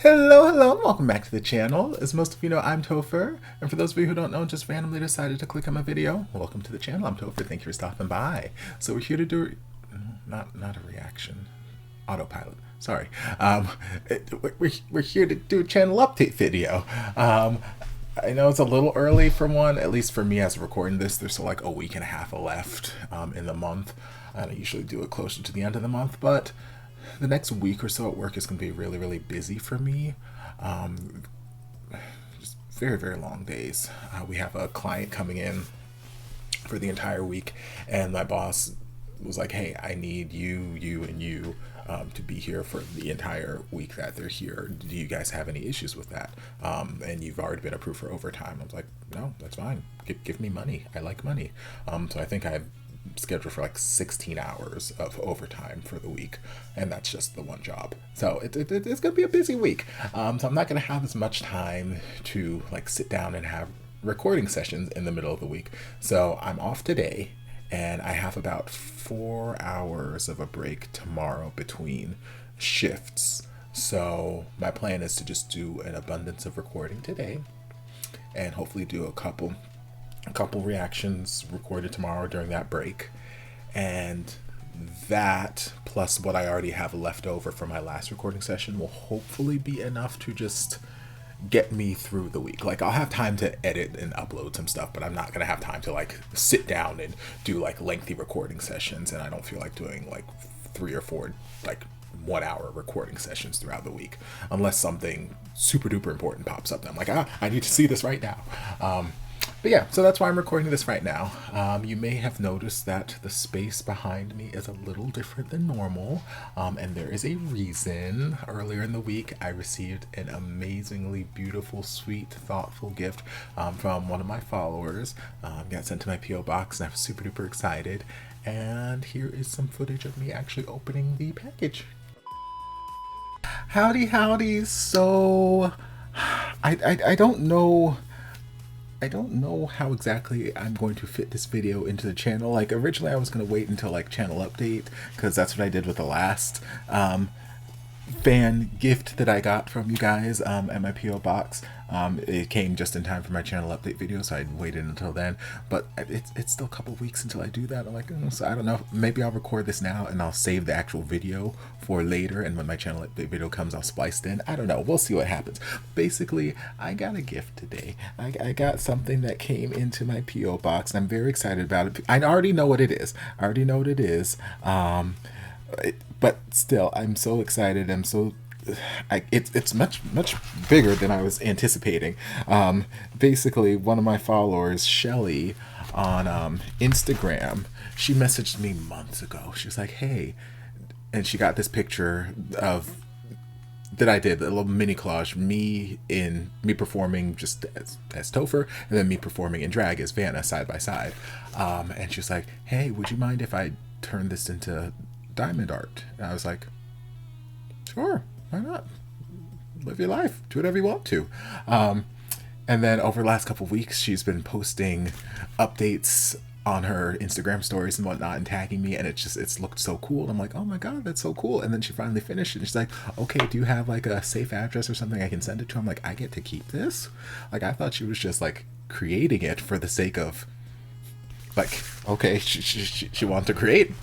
Hello, and welcome back to the channel. As most of you know, I'm Topher, and for those of you who don't know, just randomly decided to click on my video, welcome to the channel. I'm Topher. Thank you for stopping by. So we're here to do, not a reaction, autopilot. Sorry. We're here to do a channel update video. I know it's a little early for one, at least for me as recording this. There's still like a week and a half left in the month. I don't usually do it closer to the end of the month, but the next week or so at work is going to be really busy for me. Just very long days. We have a client coming in for the entire week, and my boss was like, hey, I need you and you to be here for the entire week that they're here. Do you guys have any issues with that? And you've already been approved for overtime. I was like, no, that's fine. Give me money. I like money. So I think I've scheduled for like 16 hours of overtime for the week, and that's just the one job. So it's gonna be a busy week. So I'm not gonna have as much time to like sit down and have recording sessions in the middle of the week. So I'm off today, and I have about 4 hours of a break tomorrow between shifts. So my plan is to just do an abundance of recording today, and hopefully do a couple reactions recorded tomorrow during that break, and that plus what I already have left over from my last recording session will hopefully be enough to just get me through the week. Like, I'll have time to edit and upload some stuff, but I'm not gonna have time to like sit down and do like lengthy recording sessions, and I don't feel like doing like 3 or 4 like 1 hour recording sessions throughout the week unless something super duper important pops up and I'm like, I need to see this right now. But yeah, so that's why I'm recording this right now. You may have noticed that the space behind me is a little different than normal, and there is a reason. Earlier in the week, I received an amazingly beautiful, sweet, thoughtful gift from one of my followers. Got sent to my P.O. box, and I was super duper excited. And here is some footage of me actually opening the package. Howdy. So, I don't know how exactly I'm going to fit this video into the channel. Like, originally I was going to wait until like channel update, because that's what I did with the last fan gift that I got from you guys at my P.O. box. It came just in time for my channel update video, so I waited until then. But it's still a couple weeks until I do that. I'm like, so I don't know. Maybe I'll record this now and I'll save the actual video for later, and when my channel update video comes, I'll splice it in. I don't know. We'll see what happens. Basically, I got a gift today. I got something that came into my P.O. box, and I'm very excited about it. I already know what it is. But still, I'm so excited. It's much bigger than I was anticipating. Basically, one of my followers, Shelly, on Instagram, she messaged me months ago. She was like, hey, and she got this picture of that I did, a little mini collage, me performing just as Topher, and then me performing in drag as Vanna, side by side. And she was like, hey, would you mind if I turn this into diamond art? And I was like, sure, why not? Live your life, do whatever you want to. And then over the last couple of weeks, she's been posting updates on her Instagram stories and whatnot and tagging me, and it's looked so cool. I'm like, oh my god, that's so cool. And then she finally finished it, and she's like, okay, do you have like a safe address or something I can send it to? I'm like, I get to keep this? Like, I thought she was just like creating it for the sake of, like, okay, she wanted to create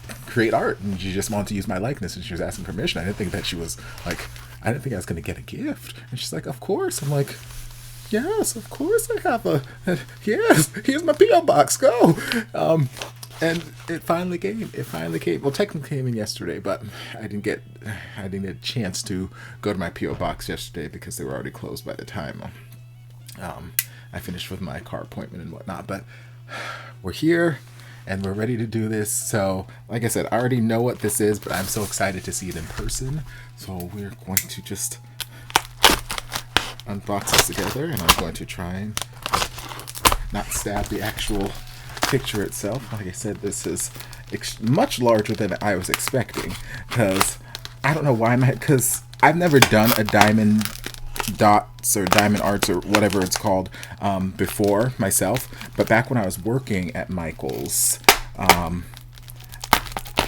art, and she just wanted to use my likeness, and she was asking permission. I didn't think that she was like, I didn't think I was going to get a gift. And she's like, of course. I'm like, yes, of course I have yes, here's my P.O. box, go. And it finally came. Well, technically came in yesterday, but I didn't get a chance to go to my P.O. box yesterday because they were already closed by the time I finished with my car appointment and whatnot. But we're here and we're ready to do this. So like I said, I already know what this is, but I'm so excited to see it in person. So we're going to just unbox this together, and I'm going to try and not stab the actual picture itself. Like I said, this is much larger than I was expecting, because I don't know why because I've never done a diamond dots or diamond arts or whatever it's called before myself. But back when I was working at Michael's,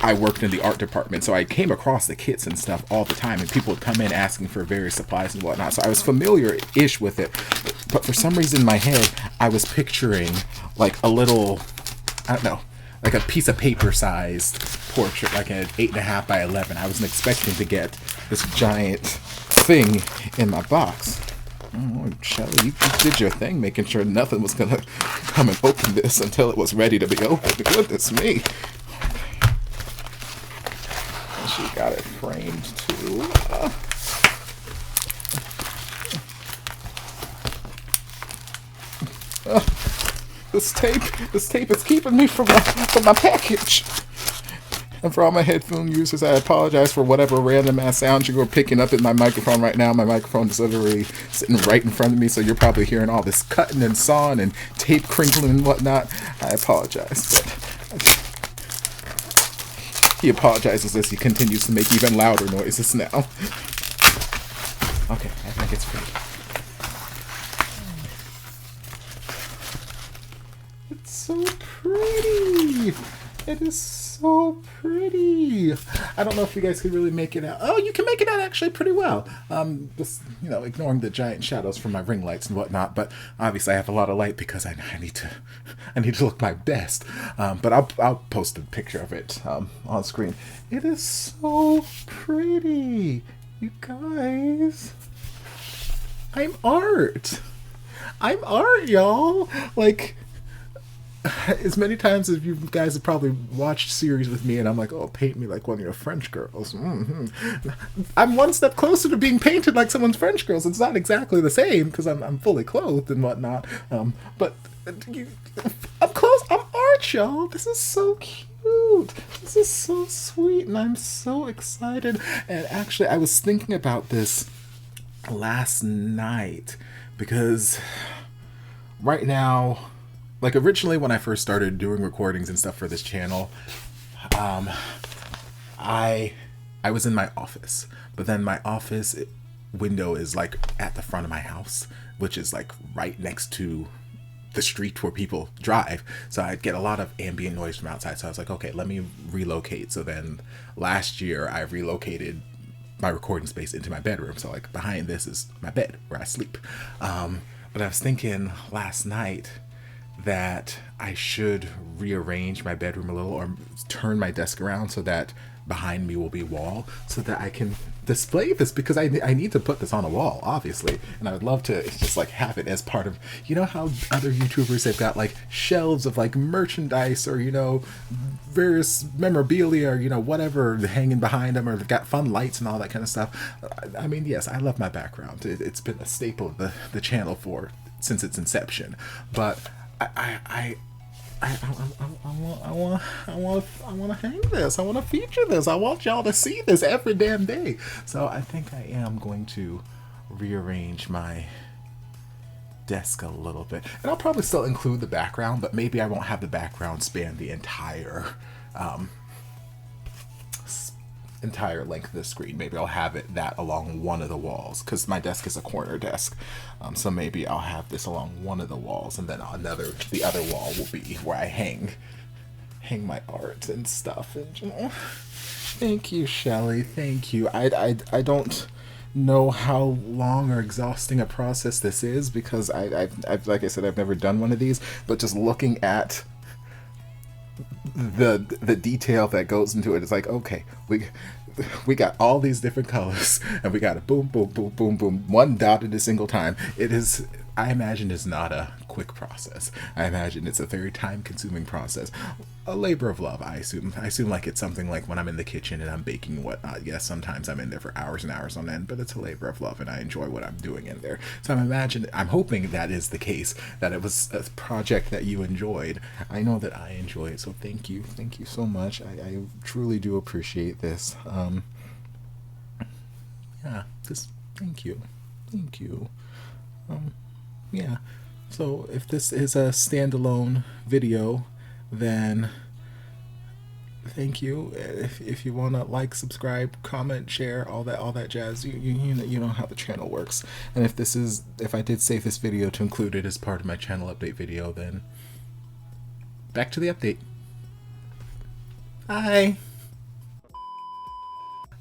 I worked in the art department, so I came across the kits and stuff all the time, and people would come in asking for various supplies and whatnot. So I was familiar-ish with it, but for some reason in my head, I was picturing like a little, I don't know, like a piece of paper sized portrait, like an 8.5 by 11. I wasn't expecting to get this giant thing in my box. Oh, Shelly, you did your thing, making sure nothing was gonna come and open this until it was ready to be opened. Goodness me. And she got it framed too. This tape is keeping me from my package. And for all my headphone users, I apologize for whatever random ass sounds you were picking up in my microphone right now. My microphone is literally sitting right in front of me, so you're probably hearing all this cutting and sawing and tape crinkling and whatnot. I apologize, but he apologizes as he continues to make even louder noises now. Okay, I think it's free. It's so pretty. It is so pretty. I don't know if you guys could really make it out. Oh, you can make it out actually pretty well. Just, you know, ignoring the giant shadows from my ring lights and whatnot. But obviously I have a lot of light because I need to look my best. But I'll post a picture of it on screen. It is so pretty, you guys. I'm art. I'm art, y'all. Like, as many times as you guys have probably watched series with me and I'm like, oh, paint me like one of your French girls. I'm one step closer to being painted like someone's French girls. It's not exactly the same because I'm fully clothed and whatnot. But I'm close. I'm art, y'all. This is so cute. This is so sweet and I'm so excited. And actually, I was thinking about this last night because right now, like originally when I first started doing recordings and stuff for this channel, I was in my office, but then my office window is like at the front of my house, which is like right next to the street where people drive. So I'd get a lot of ambient noise from outside. So I was like, okay, let me relocate. So then last year I relocated my recording space into my bedroom. So like behind this is my bed where I sleep. But I was thinking last night that I should rearrange my bedroom a little or turn my desk around so that behind me will be wall so that I can display this because I need to put this on a wall, obviously. And I would love to just like have it as part of, you know how other YouTubers, they've got like shelves of like merchandise or, you know, various memorabilia or, you know, whatever hanging behind them, or they've got fun lights and all that kind of stuff. I mean, yes, I love my background. It's been a staple of the channel since its inception. But I want to hang this. I want to feature this. I want y'all to see this every damn day. So I think I am going to rearrange my desk a little bit, and I'll probably still include the background, but maybe I won't have the background span the entire length of the screen. Maybe I'll have it that along one of the walls because my desk is a corner desk. So maybe I'll have this along one of the walls, and then the other wall will be where I hang my art and stuff. And you know, thank you, Shelly. Thank you. I don't know how long or exhausting a process this is because I've like I said, I've never done one of these, but just looking at the detail that goes into it, it's like, okay, we got all these different colors and we got to boom boom boom boom boom, one dot at a single time. It is, I imagine, it's not a quick process. I imagine it's a very time consuming process, a labor of love. I assume like it's something like when I'm in the kitchen and I'm baking and whatnot. Yes, sometimes I'm in there for hours and hours on end, but it's a labor of love and I enjoy what I'm doing in there. So I'm hoping that is the case, that it was a project that you enjoyed. I know that I enjoy it, so thank you so much. I truly do appreciate this. Thank you. Yeah, so if this is a standalone video, then thank you. If you want to like, subscribe, comment, share, all that jazz, you know how the channel works. And if I did save this video to include it as part of my channel update video, then back to the update. Bye.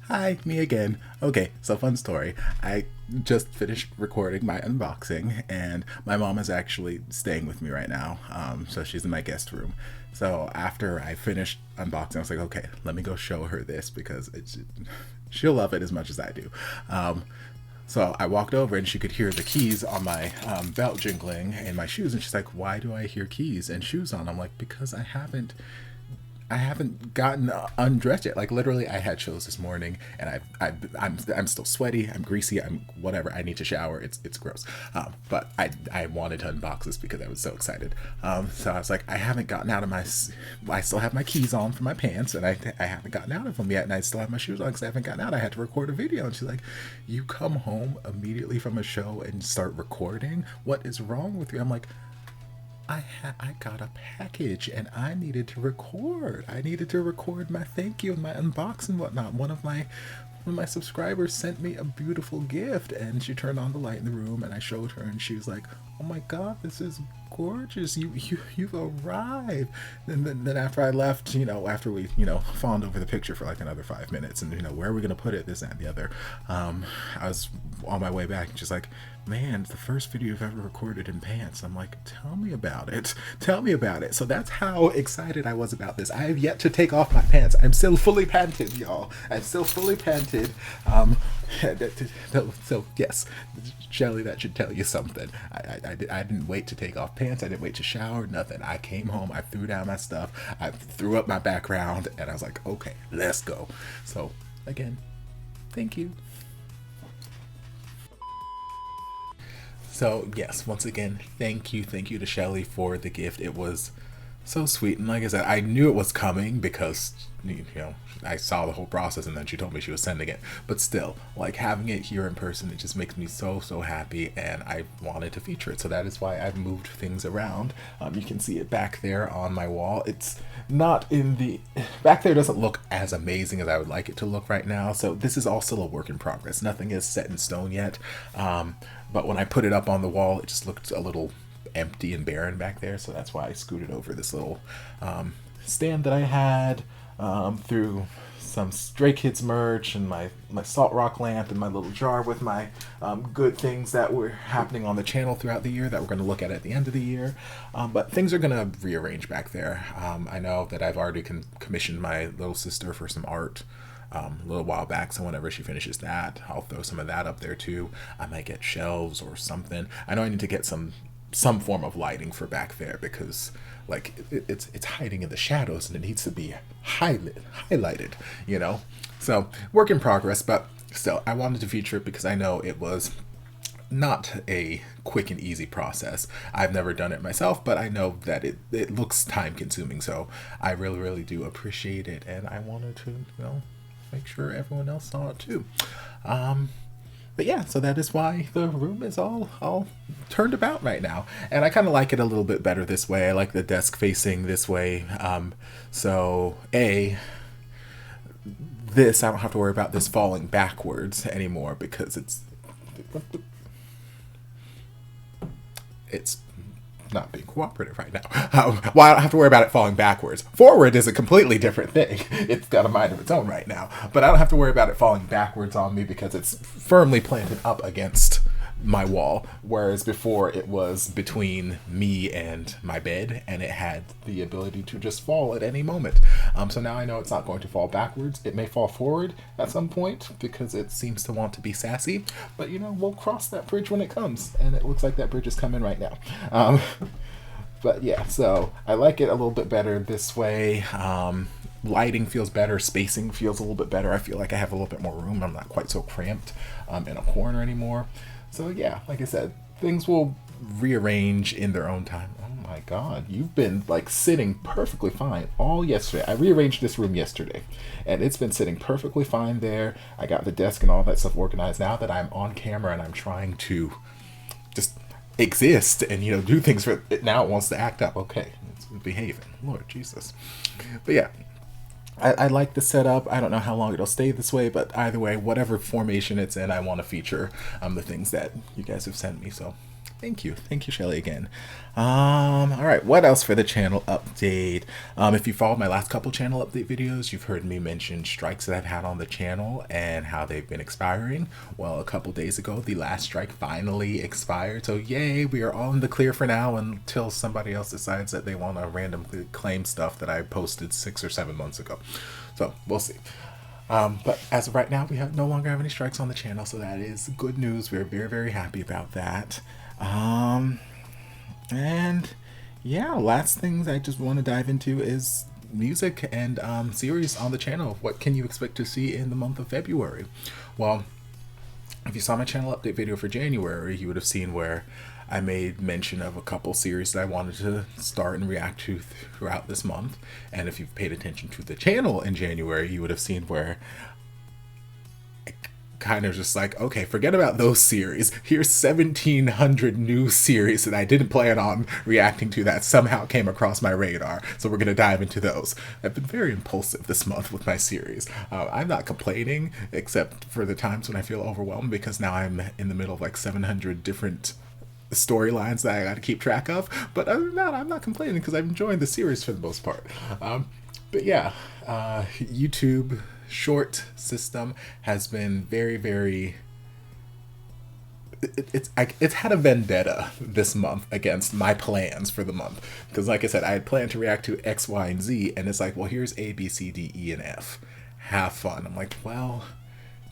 Hi, me again. Okay, so fun story. I just finished recording my unboxing, and my mom is actually staying with me right now. So she's in my guest room. So after I finished unboxing, I was like, okay, let me go show her this because she'll love it as much as I do. So I walked over and she could hear the keys on my belt jingling and my shoes, and she's like, "Why do I hear keys and shoes on?" I'm like, "Because I haven't gotten undressed yet. Like literally, I had shows this morning, and I'm still sweaty. I'm greasy. I'm whatever. I need to shower. It's gross. But I wanted to unbox this because I was so excited. So I was like, I haven't gotten out of my. I still have my keys on for my pants, and I haven't gotten out of them yet, and I still have my shoes on because I haven't gotten out. I had to record a video, and she's like, "You come home immediately from a show and start recording? What is wrong with you?" I'm like, I got a package and I needed to record. I needed to record my thank you and my unboxing and whatnot. One of my subscribers sent me a beautiful gift, and she turned on the light in the room and I showed her, and she was like, "Oh my god, this is gorgeous. You've arrived." And then after I left, after we, fawned over the picture for like another 5 minutes, and where are we gonna put it, this, that, and the other. I was on my way back and she's like, "Man, it's the first video you've ever recorded in pants." I'm like, "Tell me about it. Tell me about it." So that's how excited I was about this. I have yet to take off my pants. I'm still fully panted, y'all. I'm still fully panted. So yes, Shelly, that should tell you something. I didn't wait to take off pants. I didn't wait to shower, nothing. I came home, I threw down my stuff, I threw up my background, and I was like, okay, let's go. So again, thank you. So yes, once again, thank you to Shelly for the gift. It was so sweet, and like I said, I knew it was coming because I saw the whole process, and then she told me she was sending it. But still, like having it here in person, it just makes me so happy, and I wanted to feature it. So that is why I've moved things around. You can see it back there on my wall. It's not in the back there, doesn't look as amazing as I would like it to look right now. So this is all still a work in progress. Nothing is set in stone yet. But when I put it up on the wall, it just looked a little empty and barren back there. So that's why I scooted over this little stand that I had, through some Stray Kids merch and my Salt Rock lamp and my little jar with my good things that were happening on the channel throughout the year that we're going to look at the end of the year. But things are going to rearrange back there. I know that I've already commissioned my little sister for some art a little while back, so whenever she finishes that, I'll throw some of that up there too. I might get shelves or something. I know I need to get some form of lighting for back there because like it's hiding in the shadows and it needs to be highlighted. So work in progress, but still I wanted to feature it because I know it was not a quick and easy process. I've never done it myself, but I know that it looks time consuming, so I really do appreciate it, and I wanted to make sure everyone else saw it too. But yeah, so that is why the room is all turned about right now. And I kind of like it a little bit better this way. I like the desk facing this way. So this, I don't have to worry about this falling backwards anymore because it's not being cooperative right now. Well, I don't have to worry about it falling backwards. Forward is a completely different thing. It's got a mind of its own right now. But I don't have to worry about it falling backwards on me because it's firmly planted up against my wall, whereas before it was between me and my bed, and it had the ability to just fall at any moment. So now I know it's not going to fall backwards. It may fall forward at some point because it seems to want to be sassy, but we'll cross that bridge when it comes, and it looks like that bridge is coming right now. But yeah, so I like it a little bit better this way. Lighting feels better, spacing feels a little bit better. I feel like I have a little bit more room. I'm not quite so cramped in a corner anymore. So yeah, like I said, things will rearrange in their own time. Oh my god, you've been like sitting perfectly fine all yesterday. I rearranged this room yesterday, and it's been sitting perfectly fine there. I got the desk and all that stuff organized. Now that I'm on camera and I'm trying to just exist and do things for it, now it wants to act up. Okay, it's behaving. Lord Jesus. But yeah, I like the setup. I don't know how long it'll stay this way, but either way, whatever formation it's in, I want to feature the things that you guys have sent me. So Thank you. Thank you, Shelly, again. All right, what else for the channel update? If you followed my last couple channel update videos, you've heard me mention strikes that I've had on the channel and how they've been expiring. Well, a couple days ago, the last strike finally expired. So yay, we are all in the clear for now until somebody else decides that they want to randomly claim stuff that I posted 6 or 7 months ago. So we'll see. But as of right now, we no longer have any strikes on the channel, so that is good news. We're very, very happy about that. And yeah, last things I just want to dive into is music and series on the channel. What can you expect to see in the month of February? Well, if you saw my channel update video for January, you would have seen where I made mention of a couple series that I wanted to start and react to throughout this month. And if you've paid attention to the channel in January, you would have seen where I kind of just like, okay, forget about those series. Here's 1,700 new series that I didn't plan on reacting to that somehow came across my radar. So we're going to dive into those. I've been very impulsive this month with my series. I'm not complaining, except for the times when I feel overwhelmed, because now I'm in the middle of like 700 different storylines that I got to keep track of. But other than that, I'm not complaining because I'm enjoying the series for the most part. But yeah, YouTube short system has been very, very... It's had a vendetta this month against my plans for the month. Because like I said, I had planned to react to X, Y, and Z, and it's like, well, here's A, B, C, D, E, and F. Have fun. I'm like, well...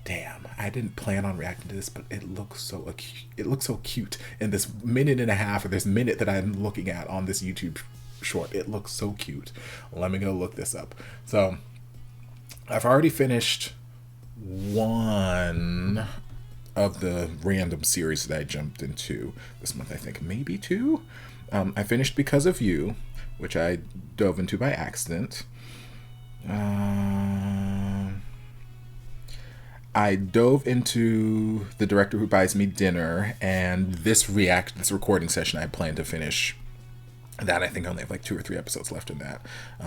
damn, I didn't plan on reacting to this, but it looks so cute in this minute and a half, or this minute that I'm looking at on this YouTube short. It looks so cute. Let me go look this up. So I've already finished one of the random series that I jumped into this month. I think maybe two. I finished Because of You, which I dove into by accident. I dove into The Director Who Buys Me Dinner, and this recording session I plan to finish that. I think I only have like 2 or 3 episodes left in that.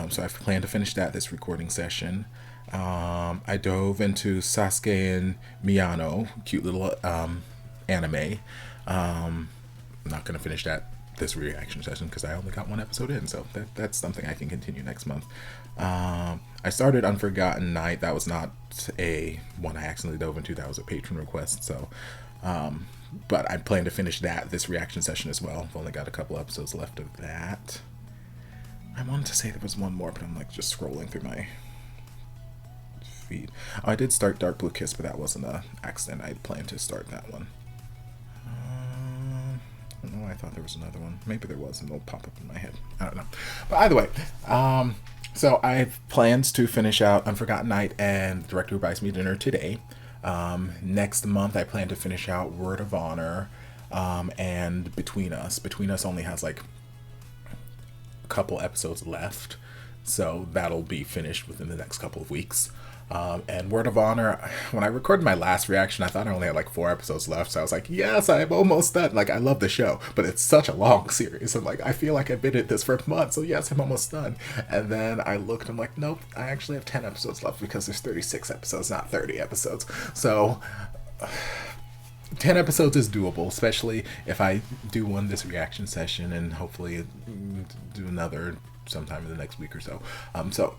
So I plan to finish this recording session. I dove into Sasuke and Miyano, cute little anime. I'm not going to finish this reaction session because I only got 1 episode in, so that's something I can continue next month. I started Unforgotten Night. That was not one I accidentally dove into. That was a patron request. So, but I plan to finish this reaction session as well. I've only got a couple episodes left of that. I wanted to say there was one more, but I'm like just scrolling through my feed. Oh, I did start Dark Blue Kiss, but that wasn't an accident. I planned to start that one. I don't know why I thought there was another one. Maybe there was, and it'll pop up in my head. I don't know. But either way, so I have plans to finish out Unforgotten Night and The Director Who Buys Me Dinner today. Next month, I plan to finish out Word of Honor and Between Us. Between Us only has like a couple episodes left, so that'll be finished within the next couple of weeks. And Word of Honor, when I recorded my last reaction, I thought I only had like 4 episodes left, so I was like, yes, I'm almost done. Like, I love the show, but it's such a long series. I'm like, I feel like I've been at this for months, so yes, I'm almost done. And then I looked, I'm like, nope, I actually have 10 episodes left because there's 36 episodes, not 30 episodes. So 10 episodes is doable, especially if I do this reaction session and hopefully do another sometime in the next week or so. So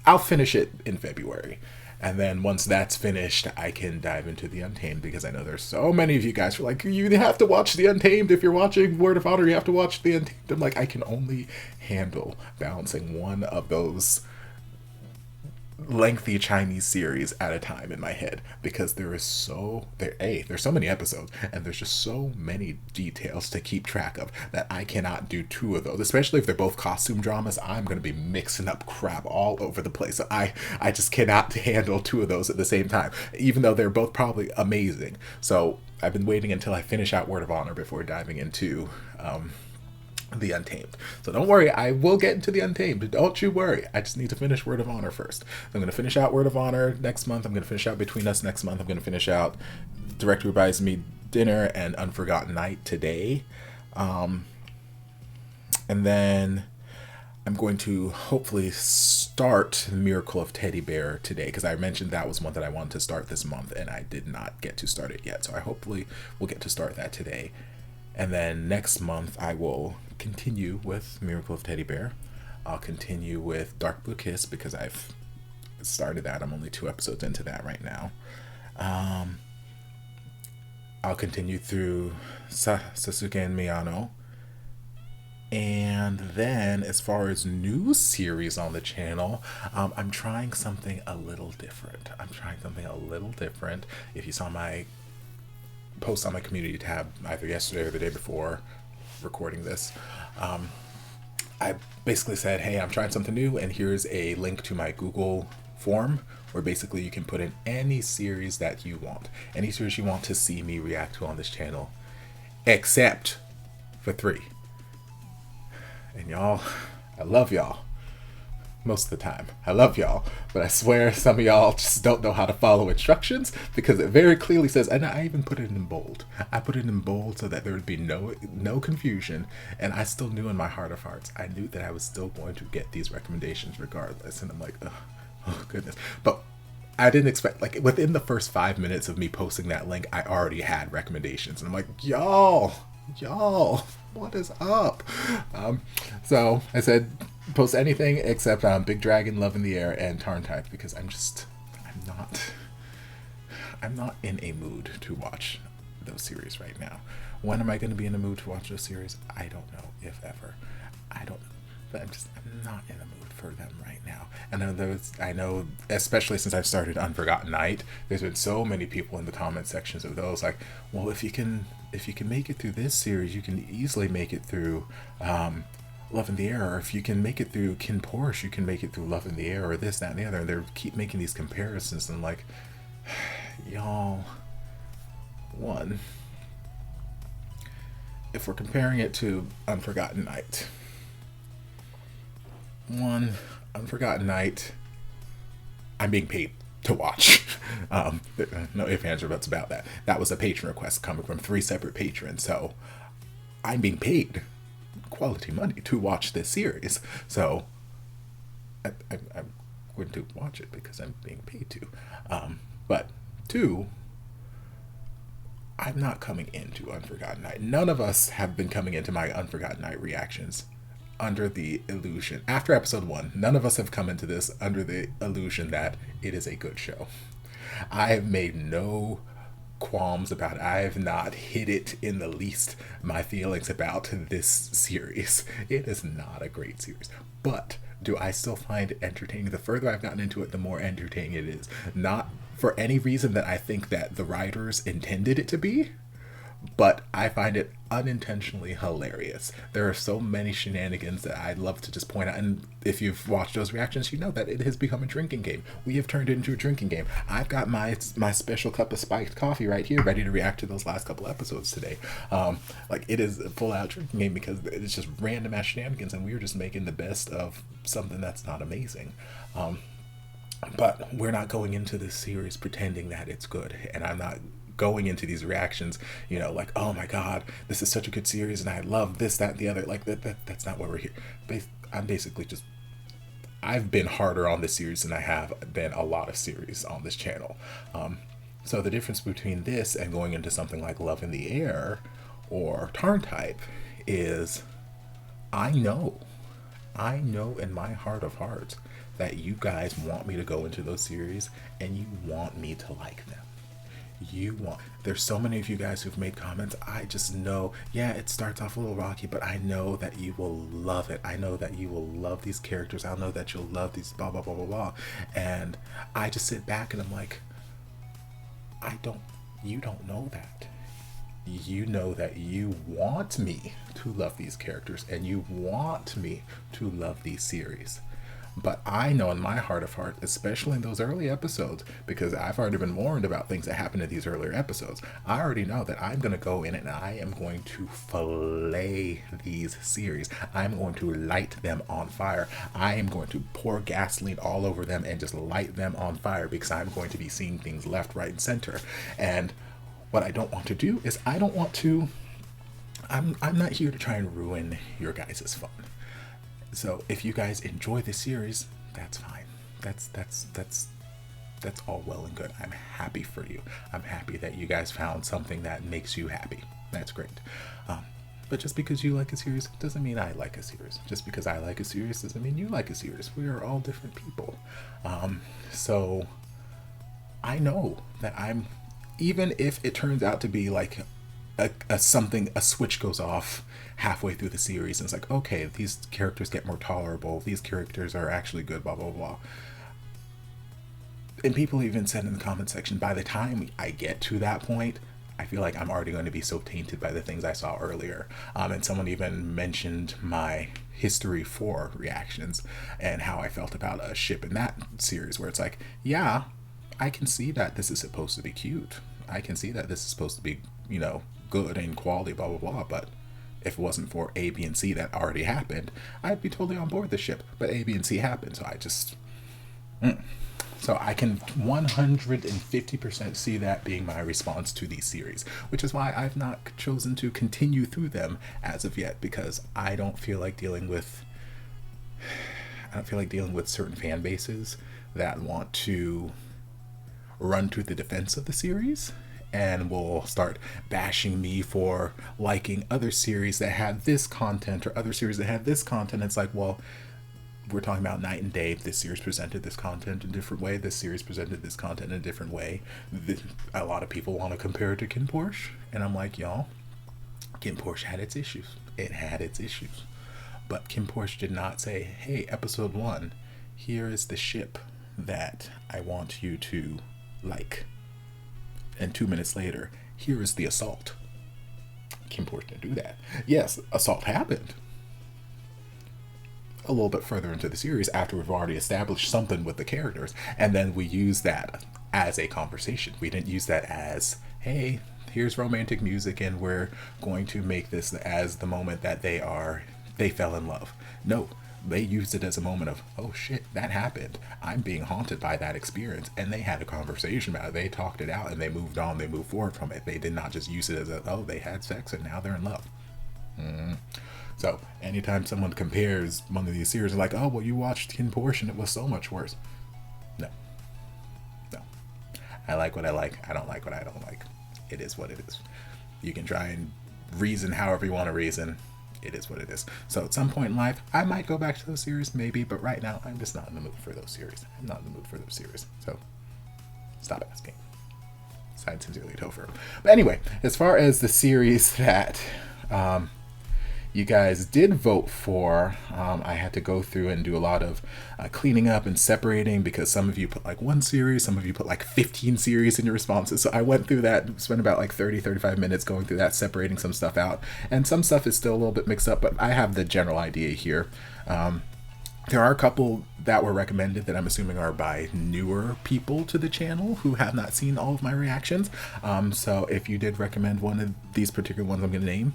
I'll finish it in February. And then once that's finished, I can dive into The Untamed, because I know there's so many of you guys who are like, you have to watch The Untamed. If you're watching Word of Honor, you have to watch The Untamed. I'm like, I can only handle balancing one of those lengthy Chinese series at a time in my head, because there's so many episodes and there's just so many details to keep track of that I cannot do 2 of those, especially if they're both costume dramas. I'm going to be mixing up crap all over the place. So I just cannot handle 2 of those at the same time, even though they're both probably amazing. So I've been waiting until I finish out Word of Honor before diving into The Untamed. So don't worry, I will get into The Untamed. Don't you worry. I just need to finish Word of Honor first. I'm going to finish out Word of Honor next month. I'm going to finish out Between Us next month. I'm going to finish out Director Who Buys Me Dinner and Unforgotten Night today. And then I'm going to hopefully start Miracle of Teddy Bear today, because I mentioned that was one that I wanted to start this month and I did not get to start it yet. So I hopefully will get to start that today. And then next month, I will continue with Miracle of Teddy Bear. I'll continue with Dark Blue Kiss because I've started that. I'm only 2 episodes into that right now. I'll continue through Sasuke and Miyano. And then, as far as new series on the channel, I'm trying something a little different. If you saw my post on my community tab either yesterday or the day before recording this, I basically said, hey, I'm trying something new, and here's a link to my Google form where basically you can put in any series that you want, any series you want to see me react to on this channel, except for 3. And y'all, I love y'all. Most of the time, I love y'all, but I swear some of y'all just don't know how to follow instructions, because it very clearly says, and I even put it in bold. I put it in bold so that there would be no confusion, and I still knew in my heart of hearts, I knew that I was still going to get these recommendations regardless, and I'm like, oh goodness. But I didn't expect, like, within the first 5 minutes of me posting that link, I already had recommendations, and I'm like, y'all, what is up? So I said, post anything except Big Dragon, Love in the Air, and TharnType, because I'm not in a mood to watch those series right now. When am I going to be in a mood to watch those series? I don't know, if ever. But I'm not in the mood for them right now. And I know, especially since I've started Unforgotten Night, there's been so many people in the comment sections of those like, well, if you can make it through this series, you can easily make it through Love in the Air, or if you can make it through Kin Porsche, you can make it through Love in the Air, or this, that, and the other. And they keep making these comparisons, and like, y'all, one, if we're comparing it to Unforgotten Night, Unforgotten Night, I'm being paid to watch. No ifs, ands, or buts about that. That was a patron request coming from 3 separate patrons, so I'm being paid quality money to watch this series. So I'm going to watch it because I'm being paid to. But 2, I'm not coming into Unforgotten Night. None of us have been coming into my Unforgotten Night reactions under the illusion, after episode 1, none of us have come into this under the illusion that it is a good show. I have made no qualms about it. I have not hid it in the least, my feelings about this series. It is not a great series, but do I still find it entertaining? The further I've gotten into it, the more entertaining it is. Not for any reason that I think that the writers intended it to be, but I find it unintentionally hilarious. There are so many shenanigans that I'd love to just point out, and if you've watched those reactions, you know that it has become a drinking game. We have turned it into a drinking game. I've got my special cup of spiked coffee right here, ready to react to those last couple episodes today. Like, it is a full-out drinking game because it's just random ass shenanigans, and we're just making the best of something that's not amazing. But we're not going into this series pretending that it's good, and I'm not going into these reactions, like, oh my god, this is such a good series and I love this, that, and the other. Like, that's not why we're here. I'm basically just, I've been harder on this series than I have been a lot of series on this channel. So the difference between this and going into something like Love in the Air or TharnType is I know in my heart of hearts that you guys want me to go into those series and you want me to like them. There's so many of you guys who've made comments. I just know, yeah, it starts off a little rocky, but I know that you will love it. I know that you will love these characters. I know that you'll love these blah, blah, blah, blah, blah. And I just sit back and I'm like, you don't know that. You know that you want me to love these characters and you want me to love these series. But I know in my heart of heart, especially in those early episodes, because I've already been warned about things that happen in these earlier episodes, I already know that I'm going to go in and I am going to fillet these series. I'm going to light them on fire. I am going to pour gasoline all over them and just light them on fire because I'm going to be seeing things left, right, and center. And what I don't want to do is I'm not here to try and ruin your guys' fun. So if you guys enjoy this series, that's fine. That's all well and good. I'm happy for you. I'm happy that you guys found something that makes you happy. That's great. Um, but just because you like a series doesn't mean I like a series. Just because I like a series doesn't mean you like a series. We are all different people. So I know that even if it turns out to be like a switch goes off halfway through the series, and it's like, okay, these characters get more tolerable. These characters are actually good, blah, blah, blah. And people even said in the comment section, by the time I get to that point, I feel like I'm already going to be so tainted by the things I saw earlier. And someone even mentioned my History 4 reactions and how I felt about a ship in that series, where it's like, yeah, I can see that this is supposed to be cute. I can see that this is supposed to be, good and quality, blah, blah, blah. But if it wasn't for A, B, and C that already happened, I'd be totally on board the ship. But A, B, and C happened, so I just... So I can 150% see that being my response to these series, which is why I've not chosen to continue through them as of yet, because I don't feel like dealing with certain fan bases that want to run to the defense of the series and will start bashing me for liking other series that had this content or other series that had this content. It's like, well, we're talking about night and day. This series presented this content in a different way. This series presented this content in a different way. A lot of people want to compare it to Kin Porsche. And I'm like, y'all, Kin Porsche had its issues. It had its issues. But Kin Porsche did not say, hey, episode 1, here is the ship that I want you to like. And 2 minutes later, here is the assault. Kin Porsche didn't do that. Yes, assault happened a little bit further into the series after we've already established something with the characters, and then we use that as a conversation. We didn't use that as, hey, here's romantic music and we're going to make this as the moment that they fell in love. No, they used it as a moment of, oh shit, that happened, I'm being haunted by that experience, and they had a conversation about it. They talked it out and they moved on, they moved forward from it. They did not just use it as oh, they had sex and now they're in love. So anytime someone compares one of these series, like, oh, well, you watched Kin Porsche and it was so much worse. No. I like what I like. I don't like what I don't like. It is what it is. You can try and reason however you want to reason. It is what it is. So at some point in life, I might go back to those series, maybe, but right now, I'm just not in the mood for those series. I'm not in the mood for those series. So stop asking. Signed, sincerely, Topher. But anyway, as far as the series that you guys did vote for, I had to go through and do a lot of cleaning up and separating, because some of you put like one series, some of you put like 15 series in your responses. So I went through that, spent about like 35 minutes going through that, separating some stuff out, and some stuff is still a little bit mixed up, but I have the general idea here. There are a couple that were recommended that I'm assuming are by newer people to the channel who have not seen all of my reactions. So if you did recommend one of these particular ones I'm going to name,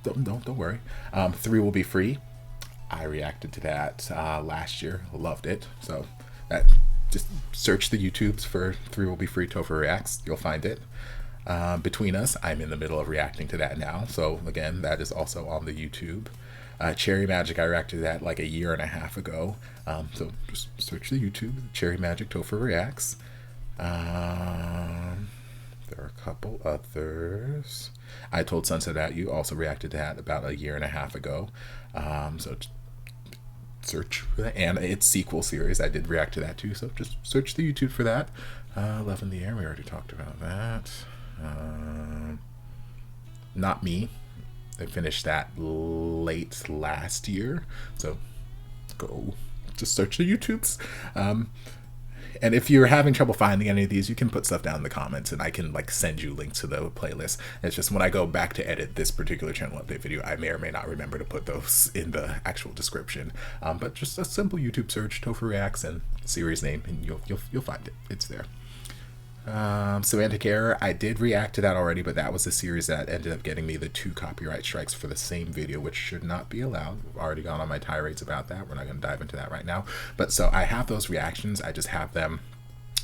don't worry. 3 will be free. I reacted to that last year. Loved it. So that, just search the YouTubes for 3 will be free Topher reacts. You'll find it. Between Us, I'm in the middle of reacting to that now. So again, that is also on the YouTube. Cherry Magic, I reacted to that like a year and a half ago. So just search the YouTube, Cherry Magic Topher reacts. There are a couple others. I Told Sunset At You, also reacted to that about a year and a half ago. So search for that, and its sequel series, I did react to that too. So just search the YouTube for that. Love in the Air, we already talked about that. Not Me, I finished that late last year. So go just search the YouTubes. And if you're having trouble finding any of these, you can put stuff down in the comments and I can like send you links to the playlist. It's just when I go back to edit this particular channel update video, I may or may not remember to put those in the actual description. But just a simple YouTube search, Topher Reacts, and series name, and you'll find it. It's there. Semantic Error, I did react to that already, but that was the series that ended up getting me the 2 copyright strikes for the same video, which should not be allowed. I've already gone on my tirades about that. We're not going to dive into that right now. But so I have those reactions. I just have them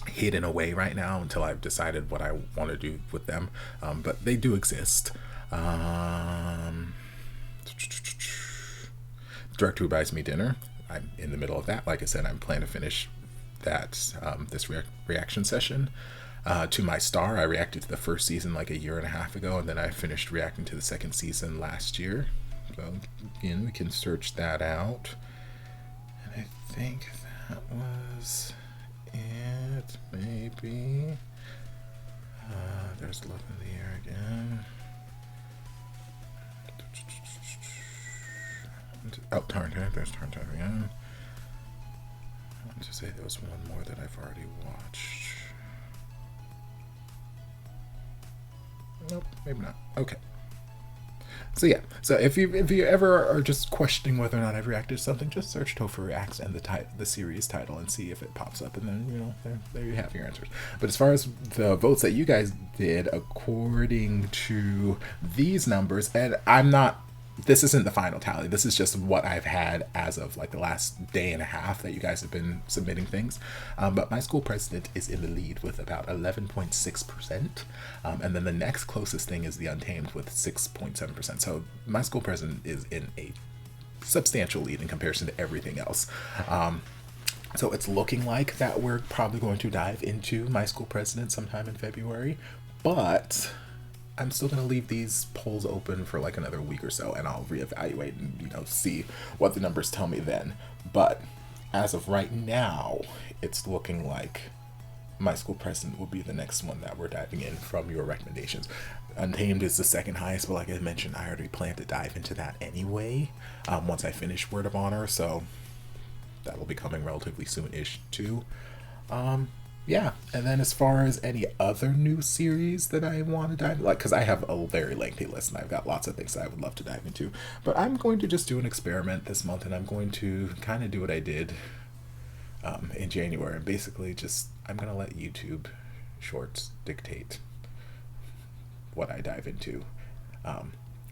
hidden away right now until I've decided what I want to do with them. But they do exist. Director Who Buys Me Dinner, I'm in the middle of that. Like I said, I'm planning to finish that this reaction session. to my star. I reacted to the first season like a year and a half ago, and then I finished reacting to the second season last year. So again, we can search that out. And I think that was it, maybe. There's Love in the Air again. Oh, TharnType. There's TharnType again. I want to say there was one more that I've already watched. Nope, maybe not. Okay. So yeah, so if you ever are just questioning whether or not I've reacted to something, just search Topher Reacts and the series title and see if it pops up, and then there you have your answers. But as far as the votes that you guys did, according to these numbers, and this isn't the final tally. This is just what I've had as of like the last day and a half that you guys have been submitting things. But My School President is in the lead with about 11.6%. And then the next closest thing is The Untamed with 6.7%. So My School President is in a substantial lead in comparison to everything else. So it's looking like that we're probably going to dive into My School President sometime in February. But I'm still going to leave these polls open for like another week or so, and I'll reevaluate and see what the numbers tell me then. But as of right now, it's looking like My School President will be the next one that we're diving in from your recommendations. Untamed is the second highest, but like I mentioned, I already plan to dive into that anyway once I finish Word of Honor, so that'll be coming relatively soon-ish too. Yeah, and then as far as any other new series that I want to dive, because I have a very lengthy list and I've got lots of things that I would love to dive into, but I'm going to just do an experiment this month, and I'm going to kind of do what I did in January, and basically I'm going to let YouTube Shorts dictate what I dive into.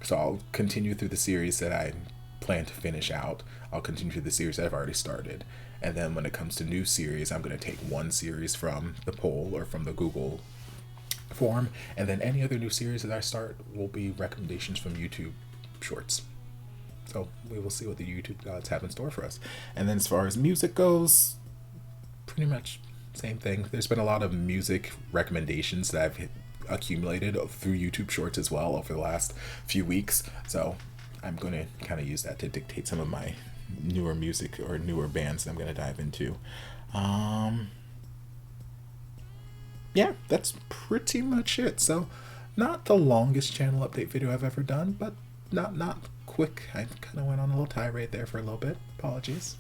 So I'll continue through the series that I plan to finish out. I'll continue through the series that I've already started. And then when it comes to new series, I'm going to take one series from the poll or from the Google form. And then any other new series that I start will be recommendations from YouTube Shorts. So we will see what the YouTube gods have in store for us. And then as far as music goes, pretty much same thing. There's been a lot of music recommendations that I've accumulated through YouTube Shorts as well over the last few weeks. So I'm going to kind of use that to dictate some of my newer music or newer bands that I'm going to dive into. Yeah, that's pretty much it. So not the longest channel update video I've ever done, but not quick. I kind of went on a little tirade there for a little bit. Apologies.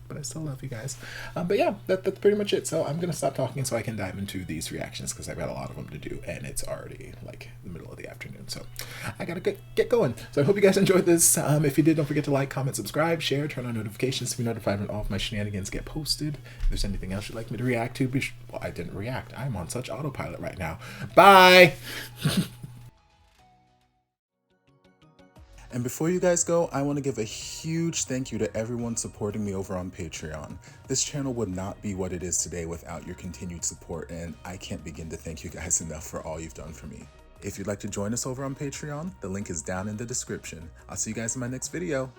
But I still love you guys. But yeah, that's pretty much it. So I'm going to stop talking so I can dive into these reactions, because I've got a lot of them to do, and it's already like the middle of the afternoon. So I got to get going. So I hope you guys enjoyed this. If you did, don't forget to like, comment, subscribe, share, turn on notifications to be notified when all of my shenanigans get posted. If there's anything else you'd like me to react to, well, I didn't react. I'm on such autopilot right now. Bye! And before you guys go, I want to give a huge thank you to everyone supporting me over on Patreon. This channel would not be what it is today without your continued support, and I can't begin to thank you guys enough for all you've done for me. If you'd like to join us over on Patreon, the link is down in the description. I'll see you guys in my next video.